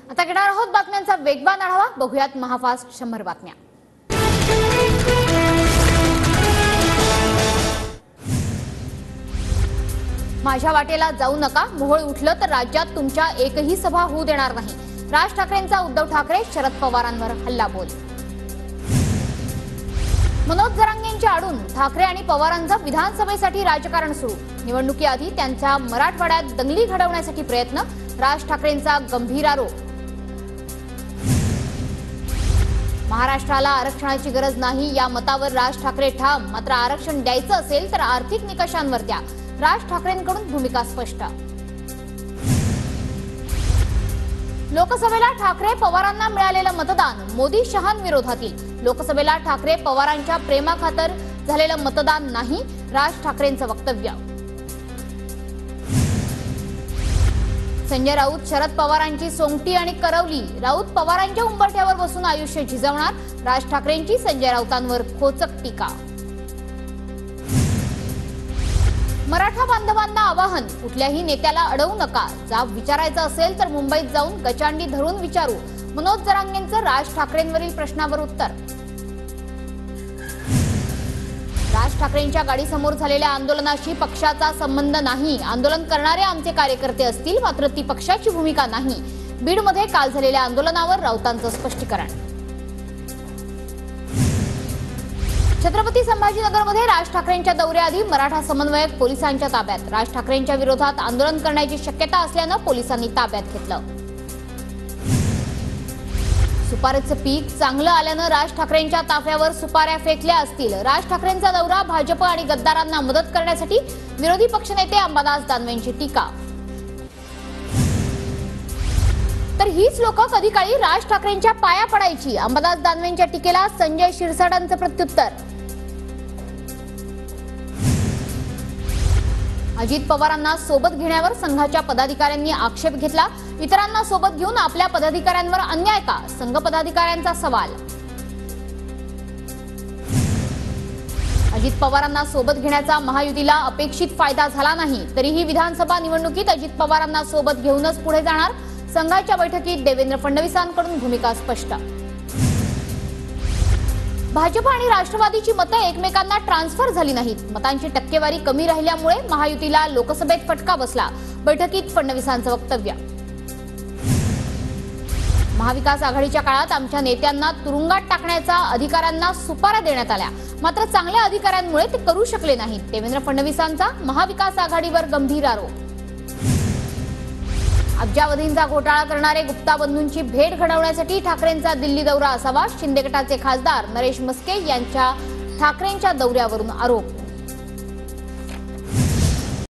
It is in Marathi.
आता घेणार आहोत बातम्यांचा वेगवान आढावा। बघूयात महाफास्ट 100 बातम्या। माझ्या वाटेला जाऊ नका, मोहोळ उठलं तर राज्यात तुमच्या एकही सभा होऊ देणार नाही। राज ठाकरेंचा उद्धव ठाकरे शरद पवारांवर हल्लाबोल। मनोज जरांगेंच्या आडून ठाकरे आणि पवारांचं विधानसभेसाठी राजकारण सुरू। निवडणुकीआधी त्यांच्या मराठवाड्यात दंगली घडवण्यासाठी प्रयत्न। राज ठाकरेंचा गंभीर आरोप। महाराष्ट्राला आरक्षणाची गरज नाही या मतावर राज ठाकरे ठाम। मात्र आरक्षण द्यायचं असेल तर आर्थिक निकषांवर द्या। राज ठाकरेंकडून भूमिका स्पष्ट। लोकसभेला ठाकरे पवारांना मिळालेलं मतदान मोदी शहांविरोधातील। लोकसभेला ठाकरे पवारांच्या प्रेमाखातर झालेलं मतदान नाही, राज ठाकरेंचं वक्तव्य। संजय राऊत शरद पवारांची सोंगटी आणि करवली। राऊत पवारांच्या उंबरठ्यावर बसून आयुष्य झिजवणार। राज ठाकरेंची संजय राऊतांवर खोचक टीका। मराठा बांधवांना आवाहन, कुठल्याही नेत्याला अडवू नका। जाब विचारायचं असेल तर मुंबईत जाऊन गचांडी धरून विचारू। मनोज जरांगेंचं राज ठाकरेंवरील प्रश्नावर उत्तर। राज ठाकरेंच्या गाडीसमोर झालेल्या आंदोलनाशी पक्षाचा संबंध नाही। आंदोलन करणारे आमचे कार्यकर्ते असतील, मात्र ती पक्षाची भूमिका नाही। बीडमध्ये काल झालेल्या आंदोलनावर राऊतांचं स्पष्टीकरण। छत्रपती संभाजीनगरमध्ये राज ठाकरेंच्या दौऱ्याआधी मराठा समन्वयक पोलिसांच्या ताब्यात। राज ठाकरेंच्या विरोधात आंदोलन करण्याची शक्यता असल्यानं पोलिसांनी ताब्यात घेतलं। सुपारीचं पीक चांगलं आल्यानं राज ठाकरेंच्या ताफ्यावर सुपाऱ्या फेकल्या असतील। राज ठाकरेंचा दौरा भाजप आणि गद्दारांना मदत करण्यासाठी, विरोधी पक्षनेते अंबादास दानवेंची टीका। तर हीच लोक कधी काळी राज ठाकरेंच्या पाया पडायची। अंबादास दानवेंच्या टीकेला संजय शिरसाटांचं प्रत्युत्तर। अजित पवारांना सोबत घेण्यावर संघाच्या पदाधिकाऱ्यांनी आक्षेप घेतला। इतरांना सोबत घेऊन आपल्या पदाधिकाऱ्यांवर अन्याय का, संघ पदाधिकाऱ्यांचा सवाल। अजित पवारांना सोबत घेण्याचा महायुतीला अपेक्षित फायदा झाला नाही, तरीही विधानसभा निवडणुकीत अजित पवारांना सोबत घेऊनच पुढे जाणार। संघाच्या बैठकीत देवेंद्र फडणवीसांकडून भूमिका स्पष्ट। भाजप आणि राष्ट्रवादीची मतं एकमेकांना ट्रान्सफर झाली नाहीत। मतांची टक्केवारी कमी राहिल्यामुळे महायुतीला लोकसभेत फटका बसला। बैठकीत फडणवीसांचं वक्तव्य। महाविकास आघाडीच्या काळात आमच्या नेत्यांना तुरुंगात टाकण्याचा अधिकाऱ्यांना सुपाऱ्या देण्यात आल्या, मात्र चांगल्या अधिकाऱ्यांमुळे ते करू शकले नाहीत। देवेंद्र फडणवीसांचा महाविकास आघाडीवर गंभीर आरोप। अब्जावधींचा घोटाळा करणारे गुप्ता बंधूंची भेट घडवण्यासाठी ठाकरेंचा दिल्ली दौरा असावा। शिंदे गटाचे खासदार नरेश मस्के यांच्या ठाकरेंच्या दौऱ्यावरून आरोप।